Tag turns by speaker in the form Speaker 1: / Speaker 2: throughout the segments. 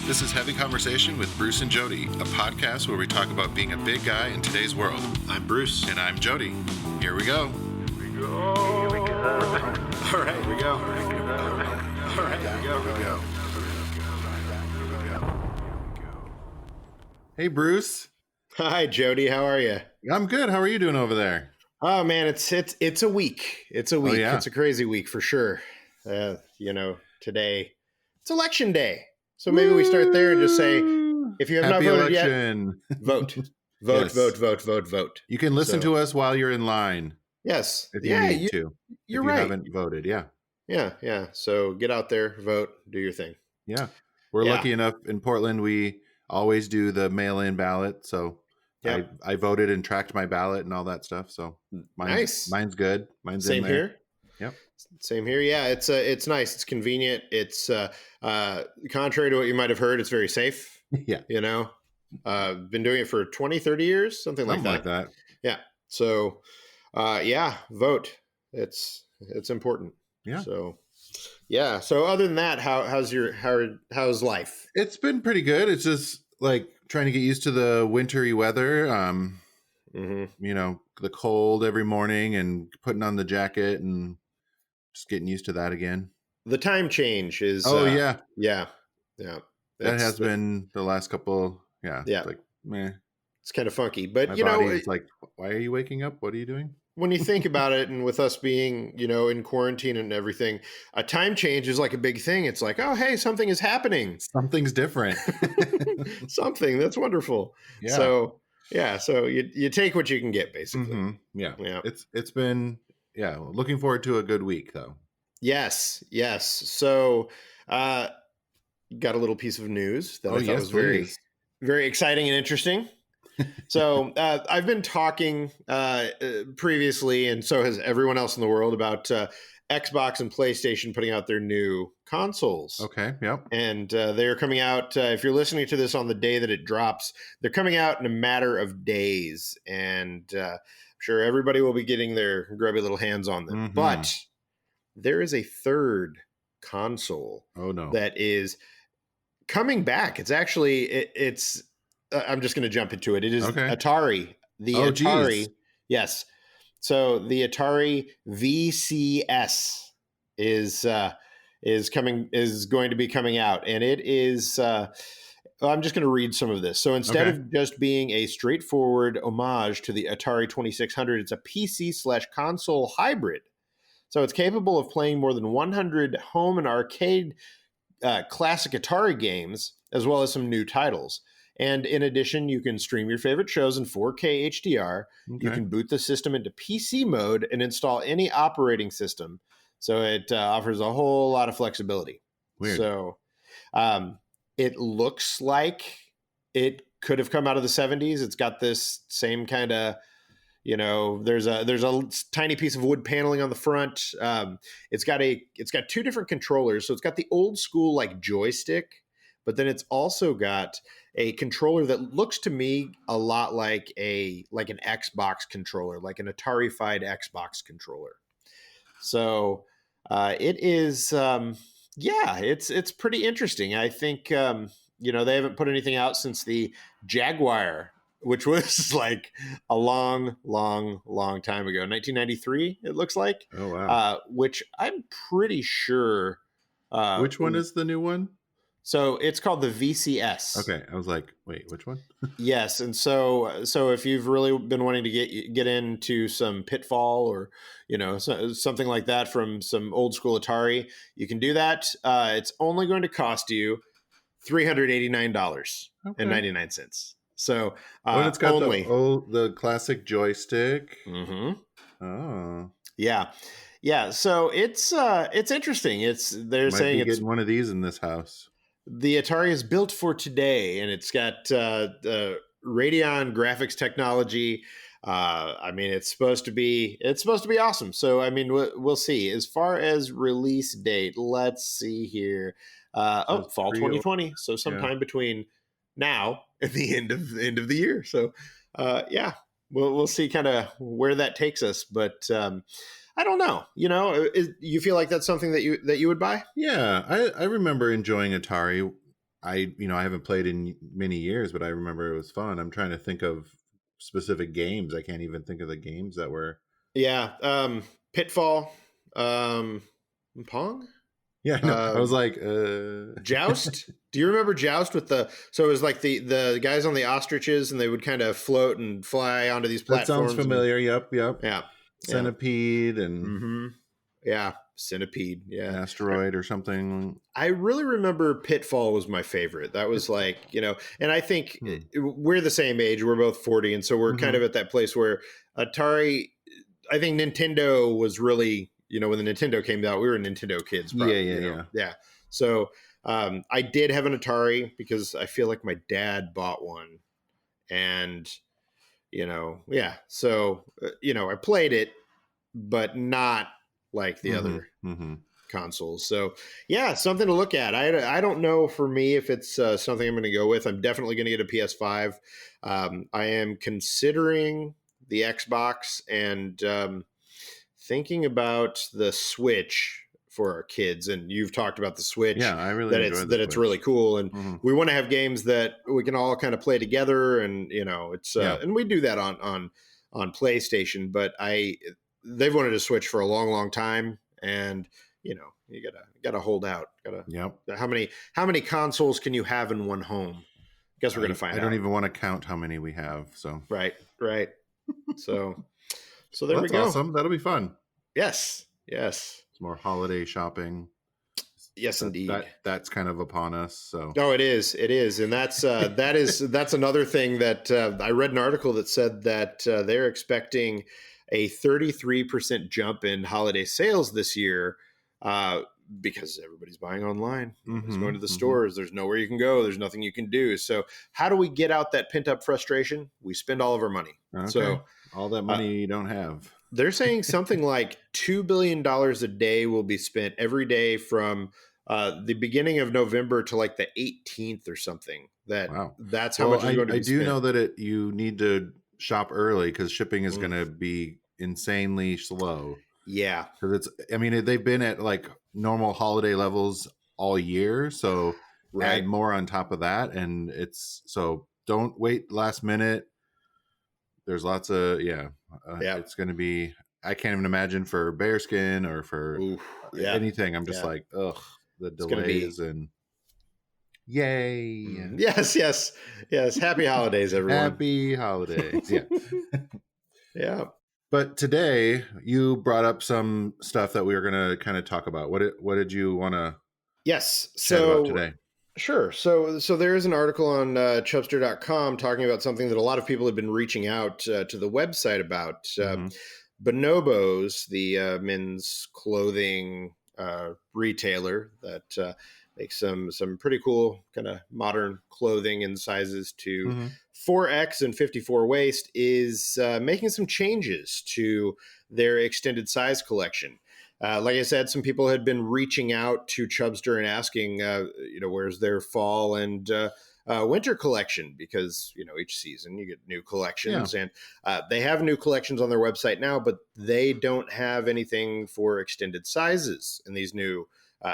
Speaker 1: This is Heavy Conversation with Bruce and Jody, a podcast where we talk about being a big guy in today's world.
Speaker 2: I'm Bruce.
Speaker 1: And I'm Jody. Here we go.
Speaker 2: Here we go. All right, here we go. All right, here we go.
Speaker 1: Hey, Bruce.
Speaker 2: Hi, Jody. How are you?
Speaker 1: I'm good. How are you doing over there?
Speaker 2: Oh man, it's a week. It's a week.
Speaker 1: Oh, yeah.
Speaker 2: It's a crazy week for sure. Today it's election day. So maybe we start there and just say, if you have
Speaker 1: Happy
Speaker 2: not voted
Speaker 1: election.
Speaker 2: yet, vote.
Speaker 1: Yes.
Speaker 2: Vote.
Speaker 1: You can listen to us while you're in line.
Speaker 2: Yes.
Speaker 1: If you need to.
Speaker 2: You're
Speaker 1: if you
Speaker 2: right.
Speaker 1: haven't voted. Yeah.
Speaker 2: Yeah. So get out there, vote, do your thing.
Speaker 1: Yeah. We're lucky enough in Portland. We always do the mail-in ballot. So I voted and tracked my ballot and all that stuff. So mine's good. Mine's
Speaker 2: Same
Speaker 1: in there.
Speaker 2: here.
Speaker 1: Yep.
Speaker 2: Same here. Yeah, it's nice. It's convenient. It's contrary to what you might have heard, it's very safe.
Speaker 1: Yeah.
Speaker 2: Been doing it for 20, 30 years, something like that. Yeah. So, vote. It's important.
Speaker 1: Yeah.
Speaker 2: So, yeah. So other than that, how's life?
Speaker 1: It's been pretty good. It's just like trying to get used to the wintry weather. The cold every morning and putting on the jacket and just getting used to that again.
Speaker 2: The time change is.
Speaker 1: Yeah.
Speaker 2: That
Speaker 1: has been the last couple. Yeah.
Speaker 2: Yeah.
Speaker 1: Like, meh.
Speaker 2: It's kind of funky, but
Speaker 1: My body is like, why are you waking up? What are you doing?
Speaker 2: When you think about it, and with us being, in quarantine and everything, a time change is like a big thing. It's like, oh, hey, something is happening.
Speaker 1: Something's different.
Speaker 2: Something that's wonderful.
Speaker 1: Yeah.
Speaker 2: So you take what you can get, basically.
Speaker 1: Mm-hmm. Yeah. It's been, looking forward to a good week though.
Speaker 2: Yes. So, got a little piece of news that I thought was very, very exciting and interesting. So I've been talking previously, and so has everyone else in the world, about Xbox and PlayStation putting out their new consoles.
Speaker 1: Okay, yep.
Speaker 2: And they're coming out, if you're listening to this on the day that it drops, they're coming out in a matter of days. And I'm sure everybody will be getting their grubby little hands on them.
Speaker 1: Mm-hmm.
Speaker 2: But there is a third console that is coming back. It's actually, it's I'm just going to jump into it. It is Atari. Atari. Yes. So the Atari VCS is going to be coming out, and it is. I'm just going to read some of this. So instead of just being a straightforward homage to the Atari 2600, it's a PC/console hybrid. So it's capable of playing more than 100 home and arcade classic Atari games, as well as some new titles. And in addition, you can stream your favorite shows in 4K HDR. Okay. You can boot the system into PC mode and install any operating system. So it offers a whole lot of flexibility.
Speaker 1: Weird.
Speaker 2: So it looks like it could have come out of the 70s. It's got this same kind of, there's a tiny piece of wood paneling on the front. It's got two different controllers. So it's got the old school like joystick, but then it's also got a controller that looks to me a lot like an Xbox controller, like an Atari-fied Xbox controller. So it is, it's pretty interesting. I think, they haven't put anything out since the Jaguar, which was like a long, long, long time ago. 1993, it looks like.
Speaker 1: Oh, wow.
Speaker 2: Which I'm pretty sure.
Speaker 1: Which one is the new one?
Speaker 2: So it's called the VCS.
Speaker 1: Okay, I was like, wait, which one?
Speaker 2: Yes, and so if you've really been wanting to get into some Pitfall or something like that from some old school Atari, you can do that. It's only going to cost you $389.99. So
Speaker 1: it's got the classic joystick.
Speaker 2: Mm-hmm.
Speaker 1: Oh,
Speaker 2: yeah. So it's interesting. They're saying it's
Speaker 1: getting one of these in this house.
Speaker 2: The Atari is built for today, and it's got Radeon graphics technology. It's supposed to be awesome. So, we'll see. As far as release date, let's see here. Fall 2020. So sometime between now and the end of the year. So, we'll see kind of where that takes us. But I don't know. You feel like that's something that you would buy?
Speaker 1: Yeah, I remember enjoying Atari. I haven't played in many years, but I remember it was fun. I'm trying to think of specific games. I can't even think of the games that were.
Speaker 2: Yeah. Pitfall. Pong.
Speaker 1: Yeah, no, I was like,
Speaker 2: Joust. Do you remember Joust with so it was like the guys on the ostriches, and they would kind of float and fly onto these platforms.
Speaker 1: That sounds familiar. Yep.
Speaker 2: Yeah.
Speaker 1: Centipede and
Speaker 2: mm-hmm. Yeah, Centipede. Yeah,
Speaker 1: Asteroid or something.
Speaker 2: I really remember Pitfall was my favorite. That was like, and I think we're the same age. We're both 40, and so we're kind of at that place where Atari. I think Nintendo was really, when the Nintendo came out, we were Nintendo kids. Probably, yeah. So I did have an Atari because I feel like my dad bought one, and So I played it, but not like the other consoles. So yeah, something to look at. I don't know for me if it's something I'm going to go with. I'm definitely going to get a PS5. I am considering the Xbox and thinking about the Switch for our kids. And you've talked about the Switch.
Speaker 1: Yeah, I really enjoy that
Speaker 2: it's really cool. And we want to have games that we can all kind of play together. And it's and we do that on PlayStation. But they've wanted to Switch for a long, long time, and you gotta hold out. How many consoles can you have in one home? I guess we're gonna find out.
Speaker 1: I don't even want to count how many we have. So
Speaker 2: right. So there we go.
Speaker 1: Awesome. That'll be fun.
Speaker 2: Yes.
Speaker 1: It's more holiday shopping.
Speaker 2: Yes, indeed.
Speaker 1: That's kind of upon us. So
Speaker 2: it is, and that's that's another thing that I read an article that said that they're expecting a 33% jump in holiday sales this year because everybody's buying online. Everybody's going to the stores. There's nowhere you can go. There's nothing you can do. So how do we get out that pent up frustration? We spend all of our money.
Speaker 1: Okay. So all that money you don't have.
Speaker 2: They're saying something like $2 billion a day will be spent every day from the beginning of November to like the 18th or something. That's how much is going to be spent.
Speaker 1: I do know that you need to shop early because shipping is going to be insanely slow.
Speaker 2: Yeah.
Speaker 1: Because they've been at like normal holiday levels all year. So add more on top of that. And so don't wait last minute. There's lots of, it's going to be, I can't even imagine for bearskin or for anything. I'm just like, ugh, the delays and yay.
Speaker 2: Yes. Happy holidays, everyone.
Speaker 1: Happy holidays. Yeah.
Speaker 2: Yeah.
Speaker 1: But today you brought up some stuff that we were going to kind of talk about. What did you want to chat about today?
Speaker 2: Sure. So there is an article on Chubster.com talking about something that a lot of people have been reaching out to the website about. Bonobos, the men's clothing retailer that makes some pretty cool kind of modern clothing in sizes to 4X and 54 waist, is making some changes to their extended size collection. Like I said, some people had been reaching out to Chubster and asking, where's their fall and winter collection? Because, each season you get new collections, and they have new collections on their website now, but they don't have anything for extended sizes in these new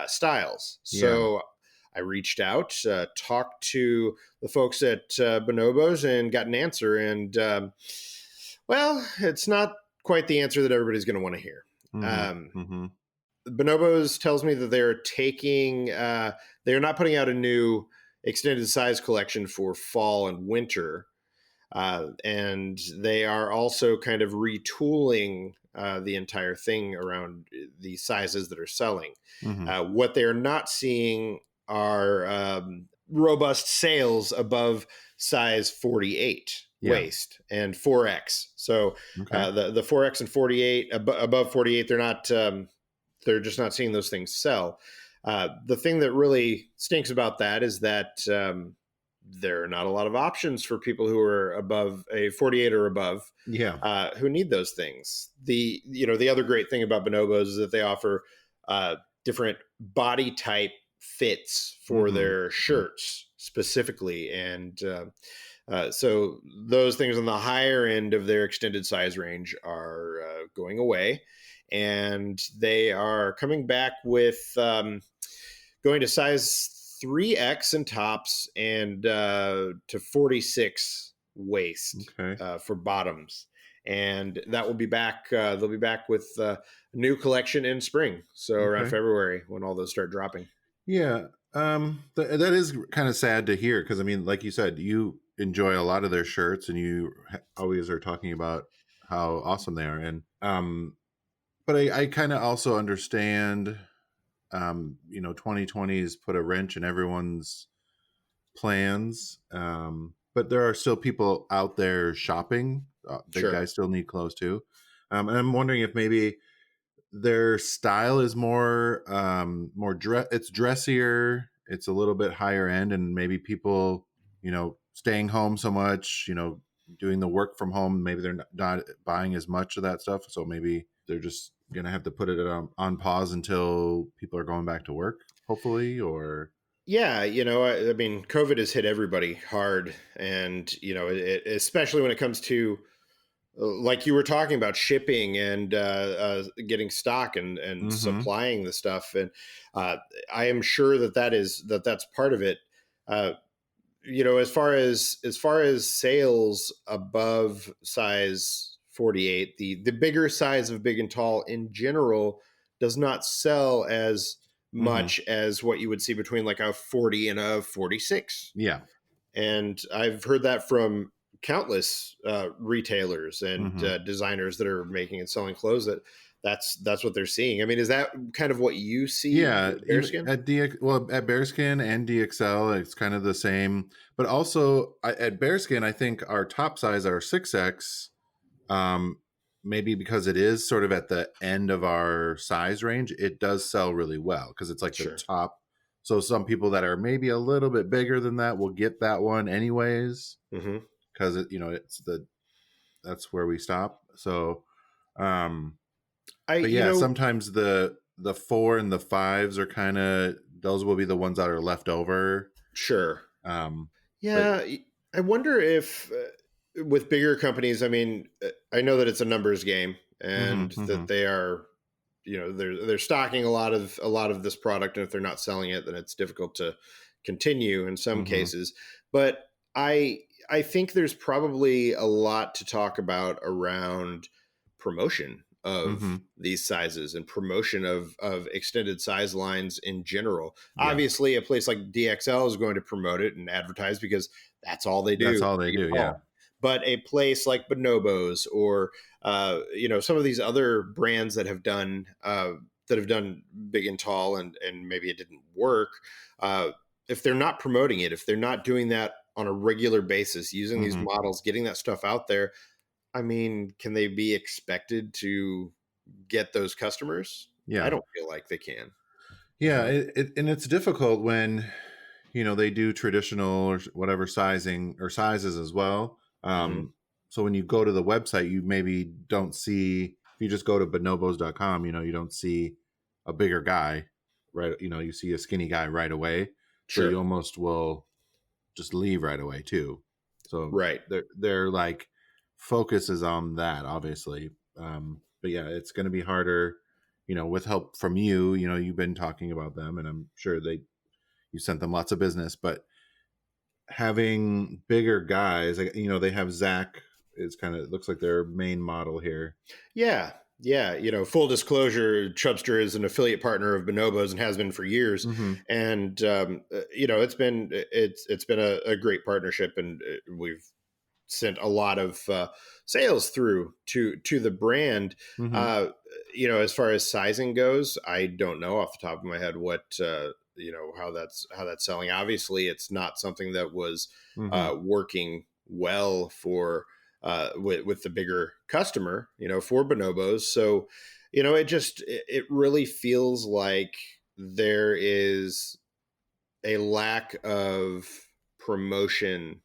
Speaker 2: styles. So I reached out, talked to the folks at Bonobos and got an answer. And, it's not quite the answer that everybody's going to want to hear. Bonobos tells me that they're they're not putting out a new extended size collection for fall and winter. And they are also kind of retooling the entire thing around the sizes that are selling. What they're not seeing are robust sales above size 48 waist and 4X. So the 4X and 48 above 48, they're just not seeing those things sell. The thing that really stinks about that is that there are not a lot of options for people who are above a 48 or above who need those things. The other great thing about Bonobos is that they offer different body type fits for their shirts specifically. And so those things on the higher end of their extended size range are going away. And they are coming back with going to size 3X in tops and to 46 waist
Speaker 1: Okay.
Speaker 2: for bottoms. And that will be back. They'll be back with a new collection in spring. So around
Speaker 1: Okay.
Speaker 2: February when all those start dropping.
Speaker 1: Yeah. That is kind of sad to hear because I mean, like you said, you enjoy a lot of their shirts and you always are talking about how awesome they are. And but I kind of also understand 2020's put a wrench in everyone's plans. But there are still people out there shopping. Big
Speaker 2: Sure.
Speaker 1: guys still need clothes too. And I'm wondering if maybe their style is it's dressier, it's a little bit higher end, and maybe people, staying home so much, doing the work from home, maybe they're not buying as much of that stuff. So maybe they're just gonna have to put it on pause until people are going back to work, hopefully, or
Speaker 2: Yeah, I mean, COVID has hit everybody hard, and especially when it comes to like you were talking about shipping and getting stock and
Speaker 1: mm-hmm.
Speaker 2: supplying the stuff, and uh, I am sure that's part of it. Uh, as far as sales above size 48, the bigger size of big and tall in general does not sell as
Speaker 1: Mm-hmm.
Speaker 2: much as what you would see between like a 40 and a 46.
Speaker 1: Yeah.
Speaker 2: And I've heard that from countless retailers and
Speaker 1: Mm-hmm.
Speaker 2: designers that are making and selling clothes that's what they're seeing. I mean, is that kind of what you see
Speaker 1: Yeah,
Speaker 2: with
Speaker 1: even
Speaker 2: Bearskin?
Speaker 1: at Bearskin and DXL, it's kind of the same. But also at Bearskin, I think our top size, our 6X, um, maybe because it is sort of at the end of our size range, it does sell really well because it's like the
Speaker 2: Sure.
Speaker 1: top. So some people that are maybe a little bit bigger than that will get that one anyways
Speaker 2: Hmm.
Speaker 1: because that's where we stop. So, um,
Speaker 2: I
Speaker 1: but
Speaker 2: you
Speaker 1: yeah,
Speaker 2: know
Speaker 1: sometimes the four and the fives are kind of those will be the ones that are left over.
Speaker 2: Sure.
Speaker 1: Um, but
Speaker 2: Yeah, I wonder if with bigger companies, I mean, I know that it's a numbers game
Speaker 1: hmm
Speaker 2: and
Speaker 1: hmm
Speaker 2: that they are, they're stocking a lot of this product, and if they're not selling it, then it's difficult to continue in some
Speaker 1: hmm
Speaker 2: cases. But I think there's probably a lot to talk about around promotion of
Speaker 1: hmm
Speaker 2: these sizes and promotion of extended size lines in general.
Speaker 1: yeah,
Speaker 2: Obviously, a place like DXL is going to promote it and advertise because that's all they
Speaker 1: that's
Speaker 2: do.
Speaker 1: all they
Speaker 2: Big and
Speaker 1: do. Yeah.
Speaker 2: tall. But a place like Bonobos or some of these other brands that have done big and tall and maybe it didn't work. If they're not promoting it, if they're not doing that on a regular basis, using these
Speaker 1: hmm
Speaker 2: models, getting that stuff out there, I mean, can they be expected to get those customers? I
Speaker 1: Yeah.
Speaker 2: don't feel like they can.
Speaker 1: Yeah. And it's difficult when, they do traditional or whatever sizing or sizes as well.
Speaker 2: Hmm.
Speaker 1: So when you go to the website, you maybe don't see, if you just go to bonobos.com, you don't see a bigger guy, right? You see a skinny guy right away. So
Speaker 2: Sure.
Speaker 1: you almost will just leave right away too. So
Speaker 2: Right.
Speaker 1: they're like focus is on that, obviously. But yeah, it's going to be harder, with help from you. You've been talking about them, and I'm sure you sent them lots of business. But having bigger guys, like, they have Zach is kind of looks like their main model here.
Speaker 2: Yeah. Yeah. Full disclosure, Chubster is an affiliate partner of Bonobos and has been for years.
Speaker 1: Mm-hmm.
Speaker 2: And, it's been a great partnership, and we've sent a lot of sales through to the brand.
Speaker 1: Mm-hmm.
Speaker 2: Uh, as far as sizing goes, I don't know off the top of my head what how that's selling. Obviously, it's not something that was
Speaker 1: Mm-hmm.
Speaker 2: working well for with the bigger customer, for Bonobos. So, it really feels like there is a lack of promotion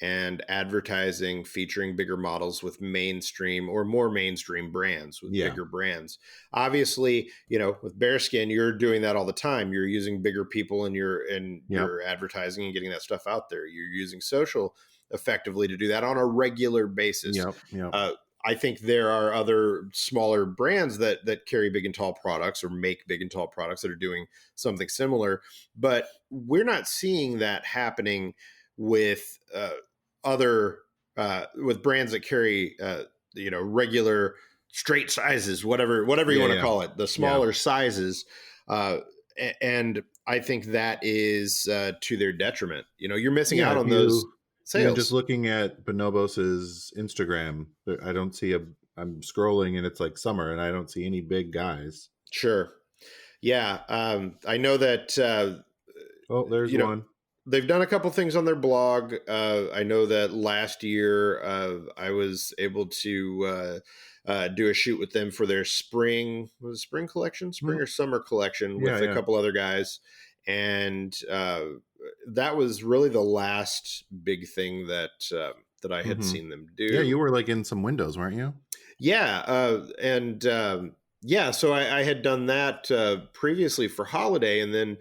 Speaker 2: and advertising featuring bigger models with mainstream or more mainstream brands, with
Speaker 1: Yeah.
Speaker 2: bigger brands. Obviously, with Bearskin, you're doing that all the time. You're using bigger people in your
Speaker 1: Yep.
Speaker 2: advertising and getting that stuff out there. You're using social effectively to do that on a regular basis.
Speaker 1: Yep. Yep.
Speaker 2: Uh, I think there are other smaller brands that carry big and tall products or make big and tall products that are doing something similar, but we're not seeing that happening with other with brands that carry regular straight sizes, whatever you want to call it, the smaller sizes. And I think that is to their detriment. You're missing out on those sales.
Speaker 1: Even just looking at Bonobos's Instagram, I don't see I'm scrolling and it's like summer and I don't see any big guys.
Speaker 2: Sure. Yeah. I know that.
Speaker 1: There's one.
Speaker 2: They've done a couple things on their blog. I know that last year I was able to do a shoot with them for their spring collection, or summer collection with a couple other guys. And that was really the last big thing that I had seen them do.
Speaker 1: Yeah, you were like in some windows, weren't you?
Speaker 2: Yeah. So I had done that previously for holiday, and then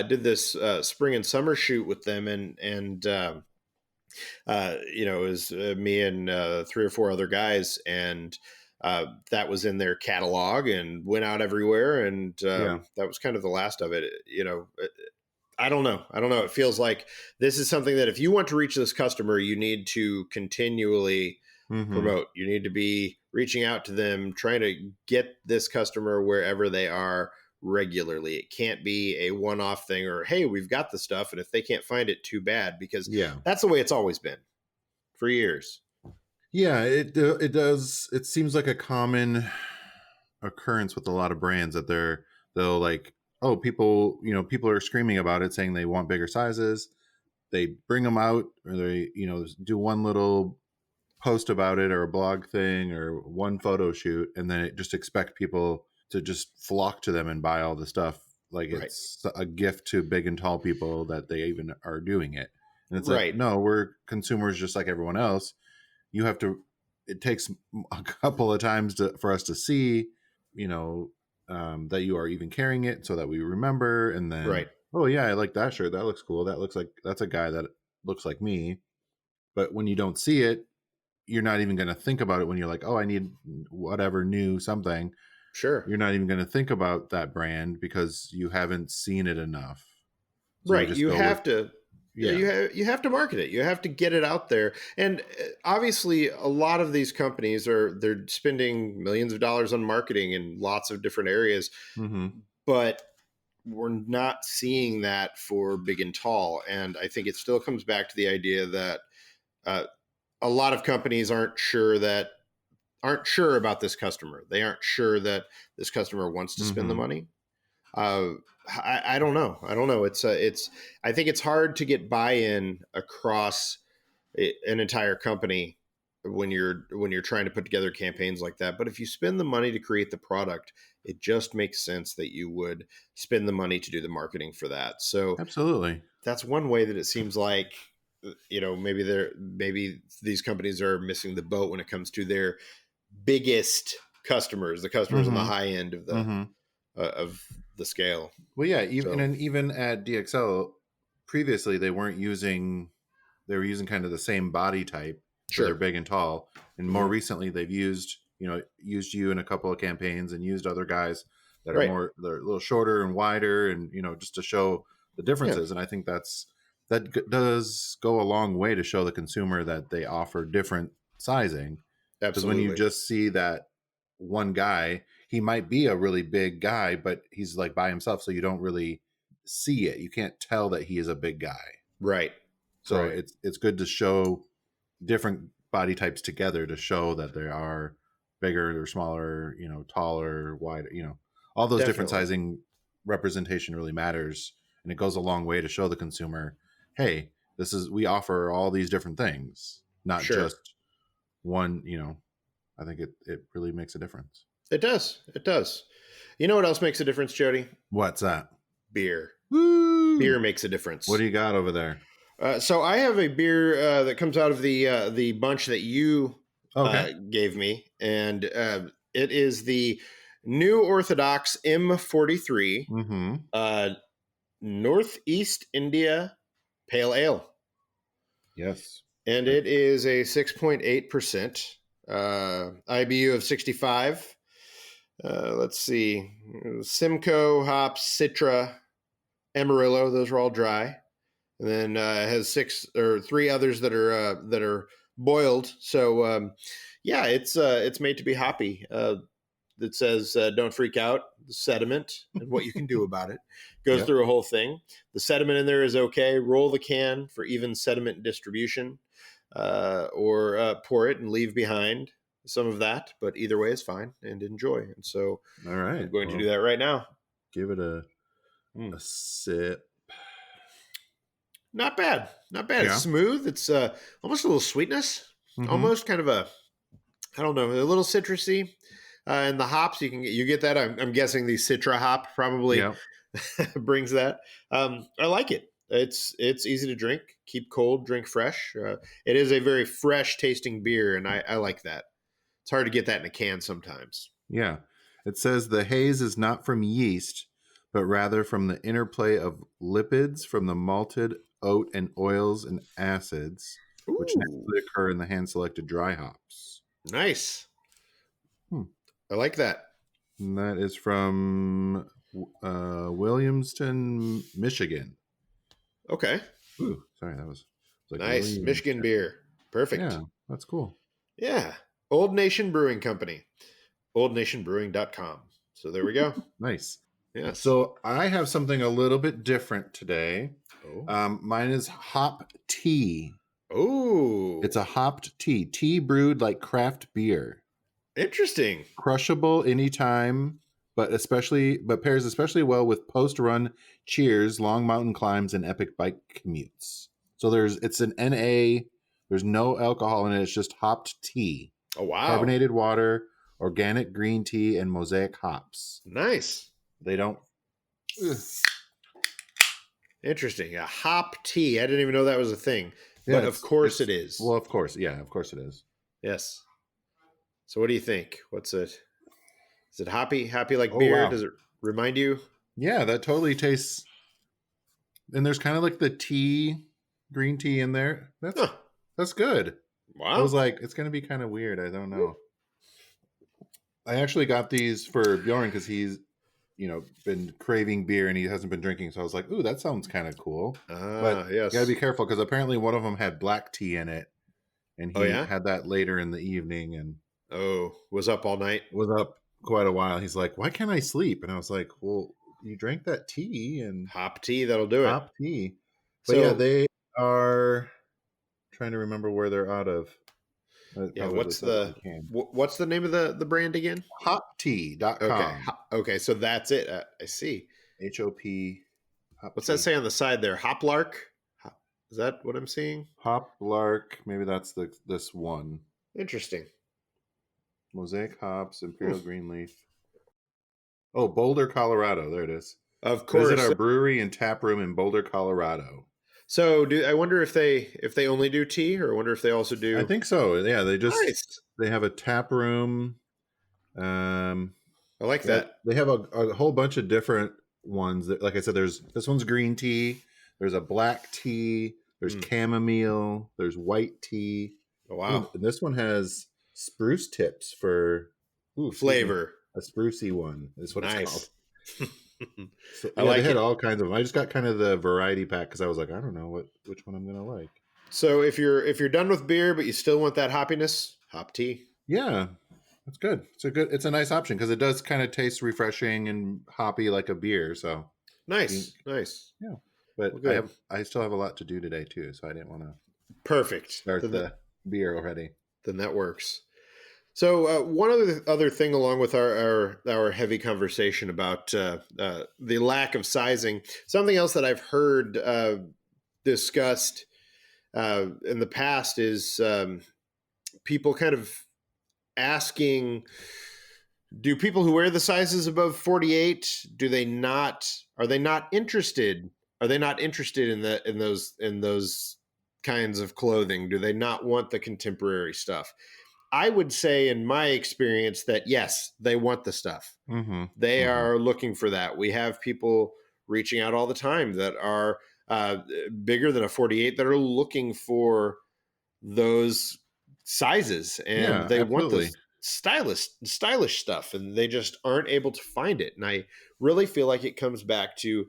Speaker 2: did this spring and summer shoot with them, and it was me and 3 or 4 other guys, and that was in their catalog and went out everywhere, and that was kind of the last of it. I don't know. It feels like this is something that if you want to reach this customer, you need to continually promote. You need to be reaching out to them, trying to get this customer wherever they are regularly. It can't be a one-off thing or, hey, we've got the stuff, and if they can't find it, too bad, because that's the way it's always been for years.
Speaker 1: Yeah, it does. It seems like a common occurrence with a lot of brands that they'll like, oh, people are screaming about it, saying they want bigger sizes. They bring them out, or they do one little post about it or a blog thing or one photo shoot, and then just expect people to just flock to them and buy all the stuff like it's a gift to big and tall people that they even are doing it. And it's like, no, we're consumers just like everyone else. It takes a couple of times for us to see that you are even carrying it, so that we remember. And then oh yeah, I like that shirt, that looks cool, that looks like that's a guy that looks like me. But when you don't see it, you're not even going to think about it when you're like, oh, I need whatever new something.
Speaker 2: Sure.
Speaker 1: You're not even going to think about that brand because you haven't seen it enough.
Speaker 2: So you have to market it. You have to get it out there. And obviously a lot of these companies they're spending millions of dollars on marketing in lots of different areas, but we're not seeing that for big and tall. And I think it still comes back to the idea that, a lot of companies aren't sure about this customer. They aren't sure that this customer wants to spend the money. I don't know. I think it's hard to get buy-in across an entire company when you're trying to put together campaigns like that. But if you spend the money to create the product, it just makes sense that you would spend the money to do the marketing for that. So
Speaker 1: absolutely,
Speaker 2: that's one way that it seems like, maybe these companies are missing the boat when it comes to their biggest customers, the customers on the high end of the scale.
Speaker 1: Well, yeah, even at DXL previously, they were using kind of the same body type. So they're big and tall, and more recently they've used you in a couple of campaigns and used other guys that are they're a little shorter and wider, and just to show the differences. And I think that does go a long way to show the consumer that they offer different sizing. Because when you just see that one guy, he might be a really big guy, but he's like by himself, so you don't really see it. You can't tell that he is a big guy.
Speaker 2: Right.
Speaker 1: So it's good to show different body types together to show that they are bigger or smaller, taller, wider, all those different sizing representation really matters. And it goes a long way to show the consumer, hey, we offer all these different things, not just one. I think it really makes a difference.
Speaker 2: It does. You know what else makes a difference, Jody?
Speaker 1: What's that?
Speaker 2: Beer.
Speaker 1: Woo!
Speaker 2: Beer makes a difference.
Speaker 1: What do you got over there?
Speaker 2: So I have a beer that comes out of the bunch that you gave me, and it is the New Orthodox M43 Northeast India Pale Ale.
Speaker 1: Yes.
Speaker 2: And it is a 6.8%. IBU of 65. Let's see. Simcoe, hops, Citra, Amarillo. Those are all dry. And then has 3 others that are boiled. So it's made to be hoppy. That says don't freak out, the sediment and what you can do about it. Goes through a whole thing. The sediment in there is okay. Roll the can for even sediment distribution, or pour it and leave behind some of that. But either way is fine, and enjoy. And so
Speaker 1: all right,
Speaker 2: I'm going to do that right now.
Speaker 1: Give it a sip.
Speaker 2: Not bad. Yeah. It's smooth. It's almost a little sweetness. Almost kind of a little citrusy. And the hops you get that. I'm guessing the Citra hop probably brings that. I like it. It's easy to drink, keep cold, drink fresh. It is a very fresh tasting beer, and I like that. It's hard to get that in a can sometimes.
Speaker 1: Yeah. It says the haze is not from yeast, but rather from the interplay of lipids from the malted oat and oils and acids, which naturally occur in the hand-selected dry hops.
Speaker 2: Nice. I like that.
Speaker 1: And that is from Williamston, Michigan.
Speaker 2: Okay.
Speaker 1: Ooh, sorry, that was
Speaker 2: like nice. Michigan beer. Perfect.
Speaker 1: Yeah, that's cool.
Speaker 2: Yeah. Old Nation Brewing Company. oldnationbrewing.com. So there we go.
Speaker 1: Nice.
Speaker 2: Yes.
Speaker 1: So I have something a little bit different today. Mine is hop tea.
Speaker 2: Oh.
Speaker 1: It's a hopped tea. Tea brewed like craft beer.
Speaker 2: Interesting.
Speaker 1: Crushable anytime, but pairs especially well with post-run cheers, long mountain climbs, and epic bike commutes. So it's an NA. There's no alcohol in it. It's just hopped tea.
Speaker 2: Oh, wow.
Speaker 1: Carbonated water, organic green tea, and mosaic hops.
Speaker 2: Nice.
Speaker 1: They don't...
Speaker 2: Interesting. A hop tea. I didn't even know that was a thing. Yeah, but of course it is.
Speaker 1: Well, of course. Yeah, of course it is.
Speaker 2: Yes. So what do you think? What's it? Is it hoppy like beer? Wow. Does it remind you?
Speaker 1: Yeah, that totally tastes. And there's kind of like the green tea in there. That's good.
Speaker 2: Wow.
Speaker 1: I was like, it's going to be kind of weird. I don't know. I actually got these for Bjorn because he's, been craving beer and he hasn't been drinking. So I was like, ooh, that sounds kind of cool. But
Speaker 2: yes.
Speaker 1: You got to be careful because apparently one of them had black tea in it. And he had that later in the evening and
Speaker 2: was up all night.
Speaker 1: Was up quite a while. He's like, why can't I sleep? And I was like, well, you drank that tea and
Speaker 2: hop tea. That'll do it.
Speaker 1: Hop tea. But so, they are trying to remember where they're out of.
Speaker 2: What's the name of the brand again?
Speaker 1: Hoptea.com.
Speaker 2: Okay. So that's it. I see.
Speaker 1: HOP.
Speaker 2: What's that say on the side there? Hoplark. Is that what I'm seeing?
Speaker 1: Hoplark. Maybe that's this one.
Speaker 2: Interesting.
Speaker 1: Mosaic hops, Imperial Green Leaf. Oh, Boulder, Colorado. There it is.
Speaker 2: Of course.
Speaker 1: Visit our brewery and tap room in Boulder, Colorado.
Speaker 2: So I wonder if they only do tea, or I wonder if they also do.
Speaker 1: I think so. Yeah, they have a tap room.
Speaker 2: I like that.
Speaker 1: They have a whole bunch of different ones. That, like I said, this one's green tea. There's a black tea. There's chamomile. There's white tea.
Speaker 2: Oh, wow.
Speaker 1: And this one has spruce tips for
Speaker 2: flavor.
Speaker 1: A sprucey one is what it's called. So,
Speaker 2: they
Speaker 1: had all kinds of them. I just got kind of the variety pack because I was like, I don't know which one I'm gonna like.
Speaker 2: So if you're done with beer but you still want that hoppiness, hop tea.
Speaker 1: Yeah, that's good. It's a nice option because it does kind of taste refreshing and hoppy like a beer. So
Speaker 2: nice.
Speaker 1: Yeah, but I still have a lot to do today too, so I didn't want to.
Speaker 2: Perfect.
Speaker 1: Start the beer already.
Speaker 2: Then that works. So one other thing, along with our heavy conversation about the lack of sizing, something else that I've heard discussed in the past is people kind of asking, do people who wear the sizes above 48, are they not interested in those kinds of clothing? Do they not want the contemporary stuff? I would say, in my experience, that yes, they want the stuff.
Speaker 1: Mm-hmm.
Speaker 2: They are looking for that. We have people reaching out all the time that are bigger than a 48 that are looking for those sizes, and they want the stylish stuff, and they just aren't able to find it. And I really feel like it comes back to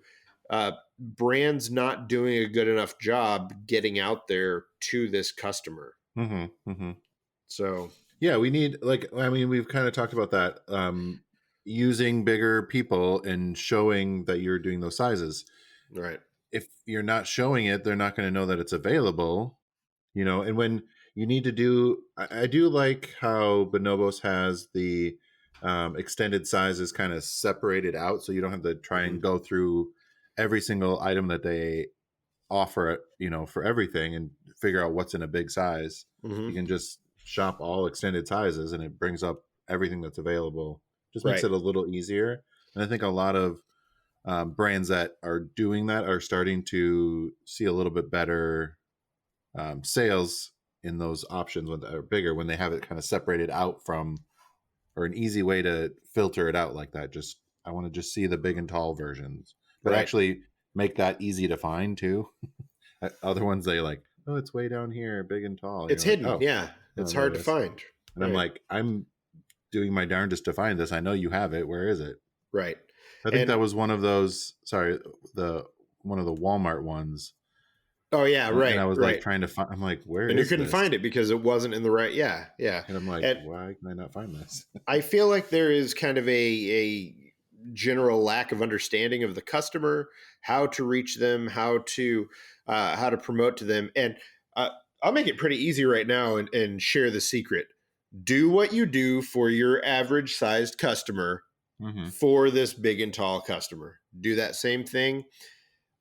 Speaker 2: brands not doing a good enough job getting out there to this customer. So
Speaker 1: yeah, we need, like, I mean, we've kind of talked about that, using bigger people and showing that you're doing those sizes.
Speaker 2: Right.
Speaker 1: If you're not showing it, they're not going to know that it's available, you know. And when you need to do, I do like how Bonobos has the extended sizes kind of separated out, so you don't have to try and go through every single item that they offer, you know, for everything and figure out what's in a big size. You can just shop all extended sizes and it brings up everything that's available. Just makes it a little easier. And I think a lot of brands that are doing that are starting to see a little bit better sales in those options when they're bigger, when they have it kind of separated out from, or an easy way to filter it out like that. Just, I want to just see the big and tall versions, but actually make that easy to find too. Other ones, they like, oh, it's way down here, big and tall.
Speaker 2: It's hidden. Like, oh, it's hard to find.
Speaker 1: And I'm like, I'm doing my darndest to find this. I know you have it. Where is it?
Speaker 2: Right.
Speaker 1: I think that was one of those. Sorry, one of the Walmart ones.
Speaker 2: Oh yeah, right.
Speaker 1: And I was like trying to find. I'm like, where?
Speaker 2: And you couldn't find it because it wasn't in the right. Yeah.
Speaker 1: And I'm like, why can I not find this?
Speaker 2: I feel like there is kind of a general lack of understanding of the customer, how to reach them, how to promote to them. And I'll make it pretty easy right now and share the secret. Do what you do for your average sized customer for this big and tall customer. Do that same thing.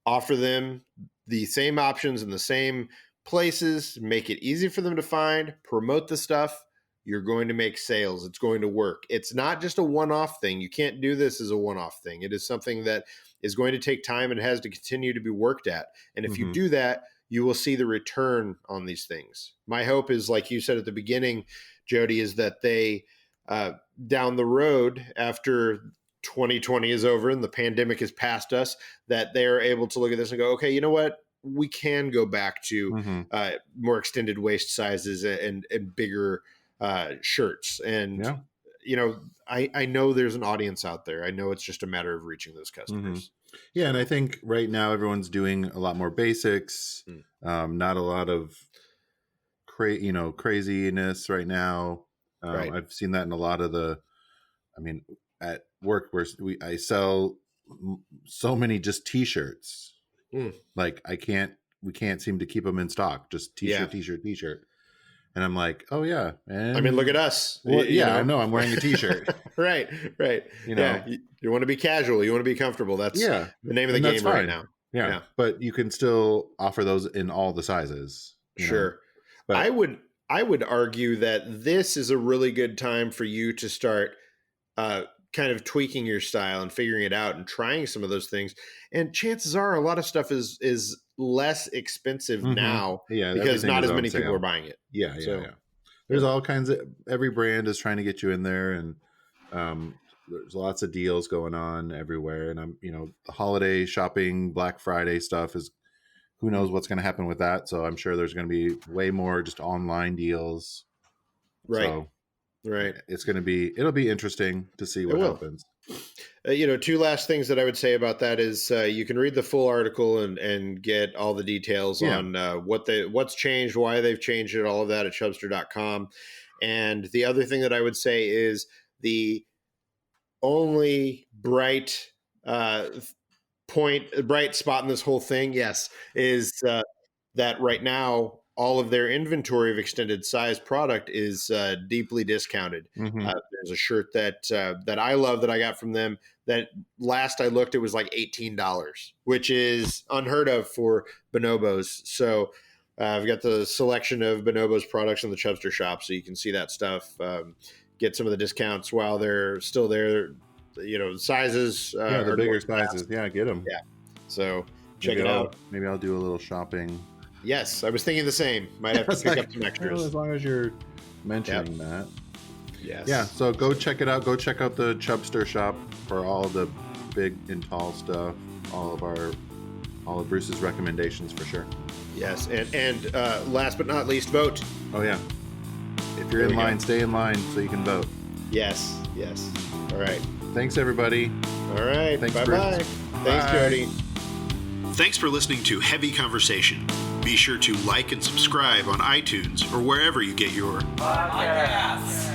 Speaker 2: Offer them the same options in the same places. Make it easy for them to find. Promote the stuff. You're going to make sales. It's going to work. It's not just a one-off thing. You can't do this as a one-off thing. It is something that is going to take time and has to continue to be worked at. And if you do that, you will see the return on these things. My hope is, like you said at the beginning, Jody, is that they, down the road, after 2020 is over and the pandemic is past us, that they're able to look at this and go, okay, you know what? We can go back to more extended waist sizes and bigger shirts. And, you know, I know there's an audience out there. I know it's just a matter of reaching those customers.
Speaker 1: Yeah. And I think right now everyone's doing a lot more basics, not a lot of craziness right now. I've seen that in a lot of at work where I sell so many just t-shirts. Like we can't seem to keep them in stock. Just t-shirt. And I'm like, oh yeah. And
Speaker 2: I mean, look at us.
Speaker 1: Well, I know I'm wearing a t-shirt.
Speaker 2: Right. You know, you want to be casual. You want to be comfortable. That's the name of the game right now.
Speaker 1: Yeah. But you can still offer those in all the sizes.
Speaker 2: Sure. But I would argue that this is a really good time for you to start kind of tweaking your style and figuring it out and trying some of those things. And chances are a lot of stuff is less expensive now because not as many people are buying it.
Speaker 1: Yeah. There's all kinds of, every brand is trying to get you in there, and there's lots of deals going on everywhere. And the holiday shopping, Black Friday stuff is, who knows what's going to happen with that. So I'm sure there's going to be way more just online deals.
Speaker 2: Right.
Speaker 1: So, it'll be interesting to see what happens.
Speaker 2: Two last things that I would say about that is you can read the full article and get all the details on what's changed, why they've changed it, all of that at chubster.com. And the other thing that I would say is the only bright spot in this whole thing, is that right now all of their inventory of extended size product is deeply discounted. There's a shirt that I love that I got from them that last I looked, it was like $18, which is unheard of for Bonobos. So I've got the selection of Bonobos products in the Chubster shop, so you can see that stuff. Get some of the discounts while they're still there. Sizes.
Speaker 1: The bigger sizes. Yeah, get them.
Speaker 2: Yeah. So check it out.
Speaker 1: Maybe I'll do a little shopping.
Speaker 2: Yes, I was thinking the same. Might have to pick up some extras.
Speaker 1: As long as you're mentioning that.
Speaker 2: Yes.
Speaker 1: Yeah, so go check it out. Go check out the Chubster shop for all the big and tall stuff. All of Bruce's recommendations for sure.
Speaker 2: Yes, and last but not least, vote.
Speaker 1: Oh yeah. if you're in line, stay in line so you can vote.
Speaker 2: Yes. All right.
Speaker 1: Thanks, everybody.
Speaker 2: All right.
Speaker 1: Thanks,
Speaker 2: bye-bye. Thanks, Jody.
Speaker 3: Thanks for listening to Heavy Conversation. Be sure to like and subscribe on iTunes or wherever you get your podcasts.